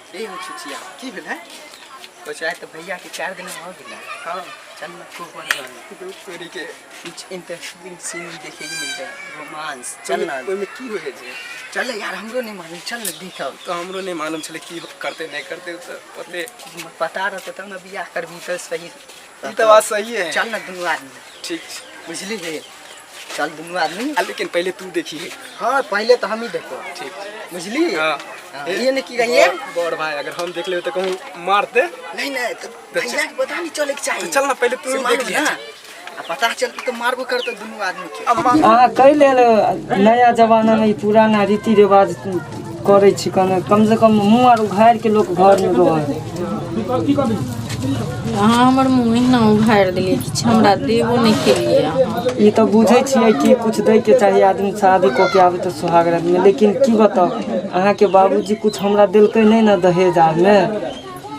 ए हो छुचिया की भेल है कुछ आए तो भैया के 4 दिन हो गेला। हां चल ना खूब बढ़िया तोरी के कुछ इंटरेस्टिंग सीन देखे के मिलता है रोमांस। चल ना ओय में की होय छै। चल यार हमरो नहीं मालूम चल ना देखो। तो हमरो नहीं मालूम चले की करते नहीं करते तो ओते पता रहते तब ना बियाह करबी तो सही। ई तो बात सही है। चल ना दोनों आदमी ठीक बुझली रे। चल दोनों आदमी लेकिन पहले तू देखी। हां पहले तो हम ही देखो ठीक बुझली। हां ये ने की कहिए बड़ भाई अगर हम देख ले तो कहूं मारते नहीं नहीं तो भैया के पता नहीं चले के चाहिए। तो चल ना पहले तू देख लिया पता चल तो मारबो करते दोनों आदमी के। हां कह ले नया जमाना में पुराना रीति रिवाज करे छी कम से कम मुंह आर उघार के लोग घर में रहे। हाँ हमर मुँह ना उघार दिलिए किछ हमरा देबो नहीं केलिए। ये तो बुझे छिए कि कुछ दे के चाहिए आदमी शादी को के आवे तो सुहाग रात में। लेकिन की बताओ अहाँ के बाबूजी कुछ हमरा दिलकै नहीं ना दहेज आर में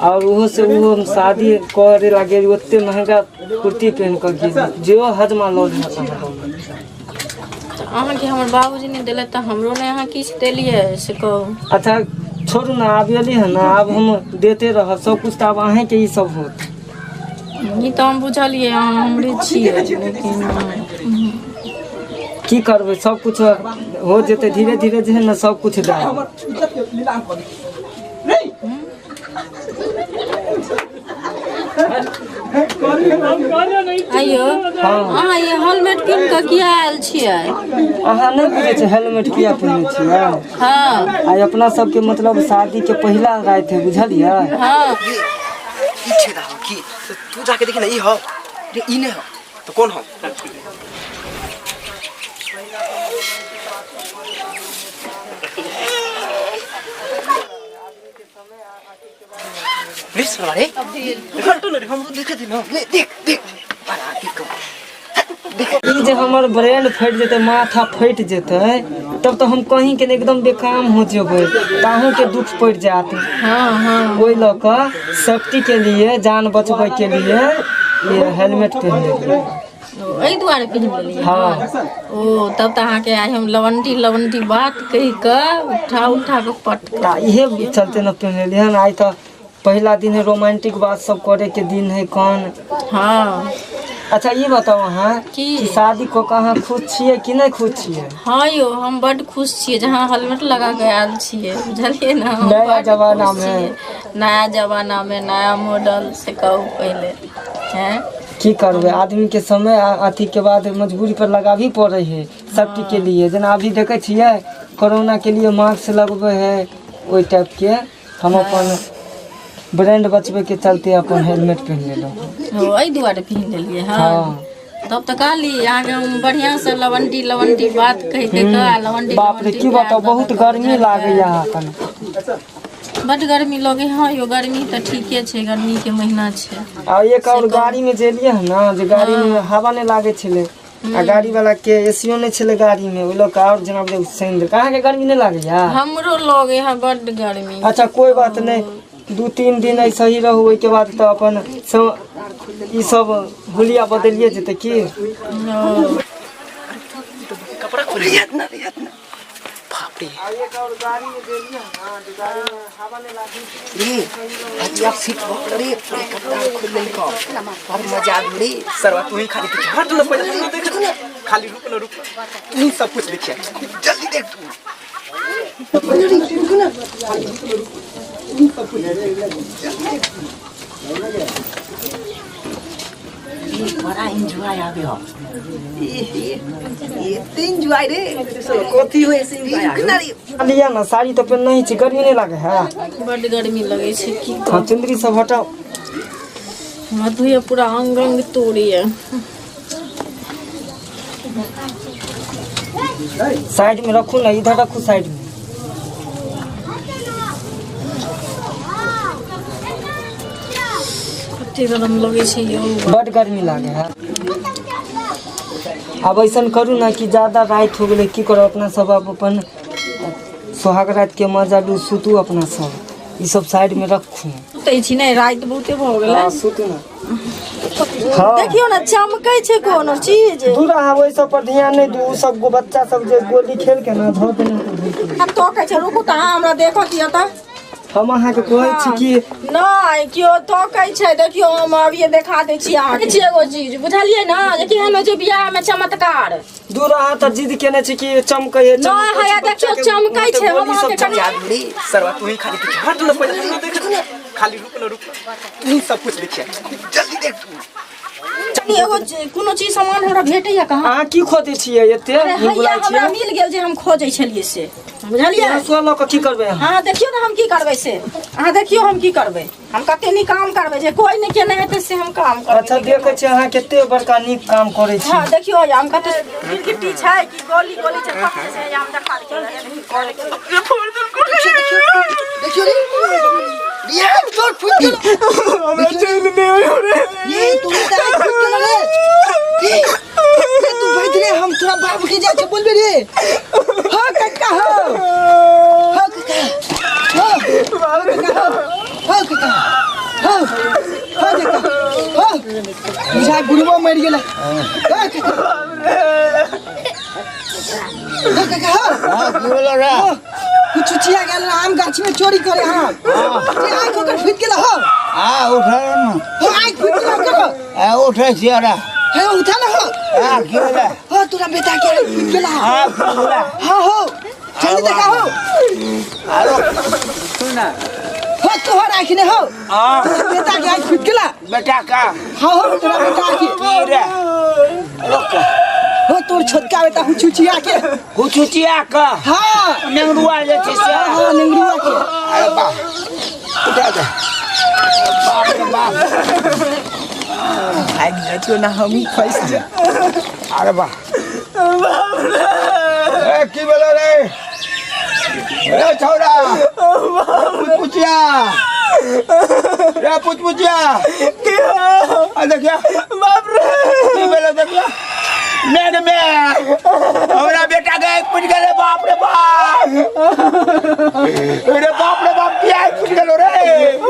और वो से वो हम शादी करे लगे ओते महंगा कुर्ती पहन कर गेल जो हजमा लो अहाँ के हमर बाबूजी ने देले त हमरो ने अहाँ किछ देलिए से कहू। अच्छा छोड़ू ना अब एली है ना अब हम देते रह सब कुछ। अब अहें के ई सब होत ई तो हम बुझलिए हमरे छिए लेकिन की करबे सब कुछ हो जेते धीरे धीरे जे है ना सब कुछ दे। आइयो अहाँ ये हेलमेट पिन के किया आयल छिए। अहाँ नहीं बुझे छै हेलमेट किया पहिने छिए। हां आई अपना सब के मतलब शादी के पहला रात है बुझलिए। हां ई छेदा हो की तू जाके देख ना ई हो रे ई नहीं हो तो कौन हो। प्लीज रे घंटो न हम देख दे ना ले देख देख बड़ा देखो ई जे हमर ब्रेन फट जेते माथा फट जेते तब तो हम कहीं के एकदम बेकाम हो जेबे ताहू के दुख पड़ जात। हां हां ओइ लक सेफ्टी के लिए जान बचबे के लिए ये हेलमेट पहन ले एहि दुआरे पहन लेलिए। हां ओ तब त अहाँ के आई हम लवंटी बात कहि के उठा के पटका इहे चलते न पहन ले। आई तो पहला दिन है रोमांटिक बात सब करे के दिन है कौन। हाँ अच्छा ये बताओ अहाँ कि शादी को कहाँ खुश छिए कि नहीं खुश छिए। हाँ यो हम बड़ खुश छिए जहाँ हेलमेट लगा के आयल छिए बुझलिए ना। नया जमाना में नया जमाना में नया मॉडल से कहू पहले हैं की करबे आदमी के समय अथी के बाद मजबूरी पर लगा भी पड़े है सेफ्टी के लिए। जना अभी देखे छिए कोरोना के लिए मास्क लगबे है ओई टाइप के हम अपन ब्रांड बचबे के चलते अपन हेलमेट पहन लेलो। ओ एहि दुआरे पहन लेलिए। हां तब तो कहली यहाँ के बढ़िया से लवंटी बात कह के लवंटी बाप रे की बताओ बहुत गर्मी लागे यहाँ कन बड़ गर्मी लगे। हाँ यो गर्मी तो ठीके छे गर्मी के महीना छे। आ एक और गाड़ी में जेलिए है ना जे गाड़ी में हवा नहीं लागे छले आ गाड़ी वाला के एसीओ नहीं छले गाड़ी में ओइ लोग और जनाब सेंड कहां के गर्मी नहीं लागे या हमरो लगे है बड़ गर्मी। अच्छा कोई बात नहीं 2-3 दिन ऐसा ही रहू ओइ के बाद तो अपन ई सब हुलिया बदलिए जेते की कपड़ा खोल याद ना बाप रे एक और गाड़ी में देलिए ना जो गाड़ी में हवा नहीं लागे रे आज आप सीट पकड़ रे पूरे कपड़ा खोल ले को और मजा आ रे सरवा तू ही खाली देख हट ना पहले देख ना खाली रुक तू ही सब कुछ देखिए जल्दी देख तू ना बड़ा एंजॉय आ गया ये तीन जुआई रे कोथी होए से एंजॉय लिया ना साड़ी तो पहन नहीं छी गर्मी नहीं लागे है बड़ गर्मी लगे छे की हां चुंदरी सब हटाओ मधुया पूरा अंग तोड़ी है। साइड में रखो ना इधर रखो साइड में। गरम लगे छे यो बड़ गर्मी लागे है। अब ऐसा करू ना कि ज्यादा रात हो गए की करो अपना सब अपन सुहाग रात के मजा लू सुतू अपना सब ई सब साइड में रखू सुतै छी नहीं रात बहुते भ गेलै। हां सुतू ना देखियो ना चमकै छे कोनो चीज दूर आवे ओइ सब पर ध्यान नहीं दू सब गो बच्चा सब जे गोली खेल के ना धो देने हम तो कहै छे रुकू त हमरा देखो दिया त हम अहाँके कहै छी कि नहीं क्यों तो कह छै देखियो हम अभी देखा दे छी अहाँ छी एगो चीज बुझलिए ना जे केहन हो छै बियाह में चमत्कार दूर अहाँ त जिद केने छी कि चमकै है नहीं है देखियो चमकै छै हम अहाँ के जादूरी सरवा तू ही खाली हट न पहिले देख न खाली रुक तू सब कुछ देखिए जल्दी देख तू चली एगो कोनो चीज सामान हमरा भेटैया कहाँ अहाँ की खोजै छियै एते बुलाइ छियै हमरा मिल गेल जे हम खोजै छलिए से बुझलिए हसुआ लऽ कऽ की करबै हां देखियो ना हम की करबै से अहाँ देखियो हम की करबै हम कते नी काम करबै जे कोई ने केने हेतै से हम काम करबै अच्छा देखै छी अहाँ कते बड़का नीक काम करै छी हां देखियो हम कते गिट्टी छै कि गोली छै कते से हम देखा देखियो ये जोर फुट गेल हमरा चैन नहीं होय रे ये तू तो फुट गेल रे ये तू बैठ रे हम तोरा बाबू के जाके बोलबे रे हां काका हां काका बाबू काका हां काका हां काका हां बुझा गुरुवा मर गेल हां काका हां की बोल रे कुछ चिया गेल आम गाछ में चोरी करे हां जे आंख ओकर फुट गेल हो हां उठा न हो आंख फुट गेल करो ए उठे छियारा हे उठा न हो हां की बोला हो तोरा बेटा के आंख फुट गेल हां बोला हां हो जल्दी देखा हो आरो सुना हो तोहर आंख ने हो हां बेटा के आंख फुट गेल बेटा का हां हो तोरा बेटा के की रे रोक हो तोर छोटका बेटा हुचुचिया के हुचुचिया का हां नेंगरुआ जे छै से हां नेंगरुआ के अरे बा उठा दे बाप रे बाप भाग जा तो ना हम ही फंस जा अरे बा बाप रे ए की बोला रे ए छोरा पुछिया रे पुछिया के आ देखिया बाप रे की बोला देखिया मेघ में हमरा बेटा के एक फुट गेले बाप रे बाप क्या एक फुट गेलो रे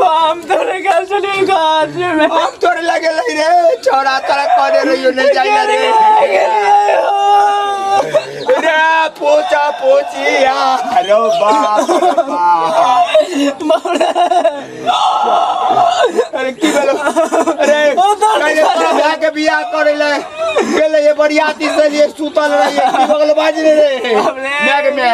हम तोरे घर चले गाछ में हम तोरे लगे लई रे छोरा तोरा करे रहियो नहीं जाइला रे रे पोचिया अरे बाप अरे की बोलो अरे कहीं तोरा के बियाह करे ले गेले ये बरियाती से लिए सुतल रही की बगल बाज रे मैग में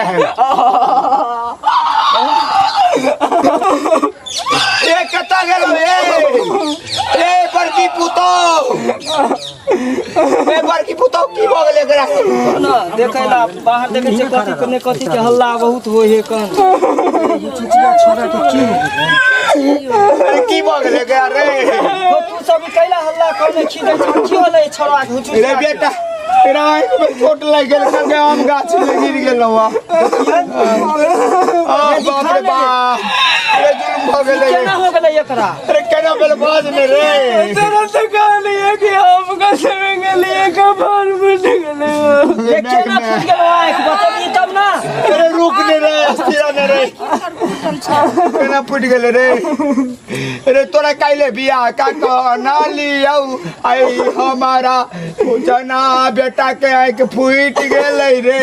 ए कता गेलो ए बड़की पुतो की बगल एकरा ना देखैला बाहर देखै छै कथि के हल्ला बहुत होय है कन चुचिया छोरा के की बगल एकरा रे तू सब कैला हल्ला करने खिदै छै की होलै छोरा के रे बेटा तेरा आंख में चोट लग गेल के आम गाछ में गिर गेलौ आ बाप रे बाप अरे जुल्म हो गेलै केना हो गेलै एकरा अरे केना भेल बाज में रे तेरा तो कहलिए कि हम कैसे में गेलिए कबर फुट गेले ये केना फुट गेलो आंख बताबी तब ना अरे रुक ने रे स्थिर ने रे केना फुट गेले रे अरे तोरा काइले बियाह का नाली आउ आई हमारा जना बेटा के आंख फुट गेलै रे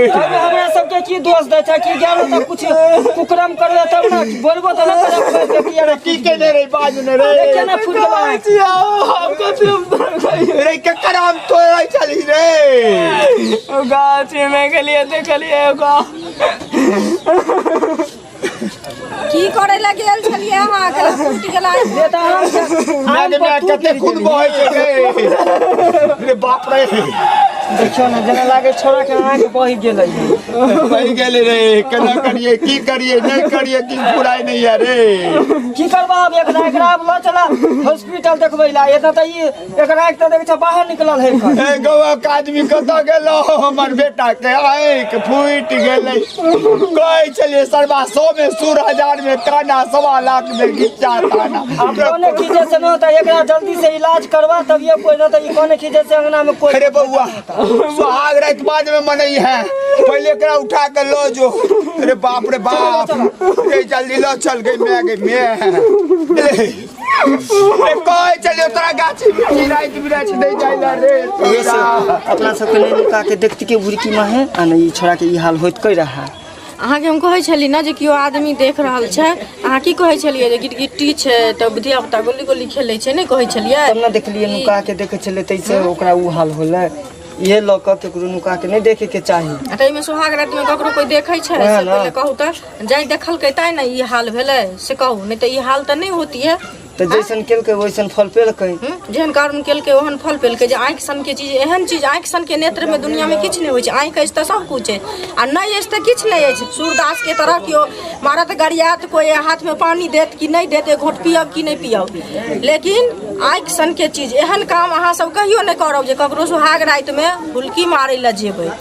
अब हमरा सबके की दोष दै छै कि गेलो त कुछ कुकरम करले तब ना बोलबो त ना करे कि यार की केने रे बाज ने रे केना फुट गेलो हम कैसे रे के कराम तोरा चली रे गाछ में गेलिए देखलिए की करे ला गेल छलिए अहाँ के फुट गेला मैं कते खुद बहै छै रे बाप रे देखियो ना जेना लागे छोरा के आंख बहि गेलै बहि गेलै रे केना करिए की करिए नहीं करिए की बुराई नहीं है रे की करबा अब एकरा ल चला हॉस्पिटल देखबैला एता त ई एकरा एक त देख छ बाहर निकलल है ए गवा के आदमी कत गेलो हमर बेटा के आंख फुट गेलै कहै छलिए सरबा 100 में सुर 1000 में काना 1.25 लाख में गिच्चा ताना अब कोने खीजे से न त एकरा जल्दी से इलाज करवा तब ये कोई न त ई कोने खीजे से अंगना में कोई अरे बउआ सुहाग रात बाद में मनई है पहले एकरा उठा के लो जो अरे बाप रे बाप ये जल्दी लो चल गई मैं कहे चलियो तोरा गाछी में रात बिराछ नहीं जाइला रे ये सब अपना सबके नहीं निका के देखती के बुरकी में है आ नहीं छोरा के ई हाल होत कई रहा अहाँके हम कहै छली ना जे केओ आदमी देख रहल छै, अहाँ की कहै छलियै जे गिट्टी छै तऽ धिया पुता गोली गोली खेलै छै, नहि कहै छलियै? तब न देखलियै नुका के देखे छलै तैसे ओकरा उ हाल होलै। इहे लऽ कऽ केकरो नुका के नहीं देखे के चाही। ताहिमे सुहाग राति में ककरो कोई देखै छै से पहिले कहू तऽ, जाय देखलकै तै ने ई हाल भेलै से कहू, नहीं तऽ ई हाल तऽ नहीं होती है। तो जैसन केलकै वैसन फल पेलकै। जेहन कर्म केलकै ओहन फल पेलकै। जे आँखि सन के चीज, एहन चीज आँखि सन के नेत्र में दुनिया में किछु नहीं होइ छै। आँखि अछि तऽ सब कुछ है, आ नहीं अछि तऽ किछु नहीं अछि। सूरदास के तरह केओ मारत गरियात, कोई हाथ में पानी देत कि नहीं देत, घोट पियब कि नहीं पियब, लेकिन आँखि सन के चीज एहन काम अहाँ सब कहियो नहीं करब जे ककरो सुहाग राति में हुलकी मारै लए जेबै।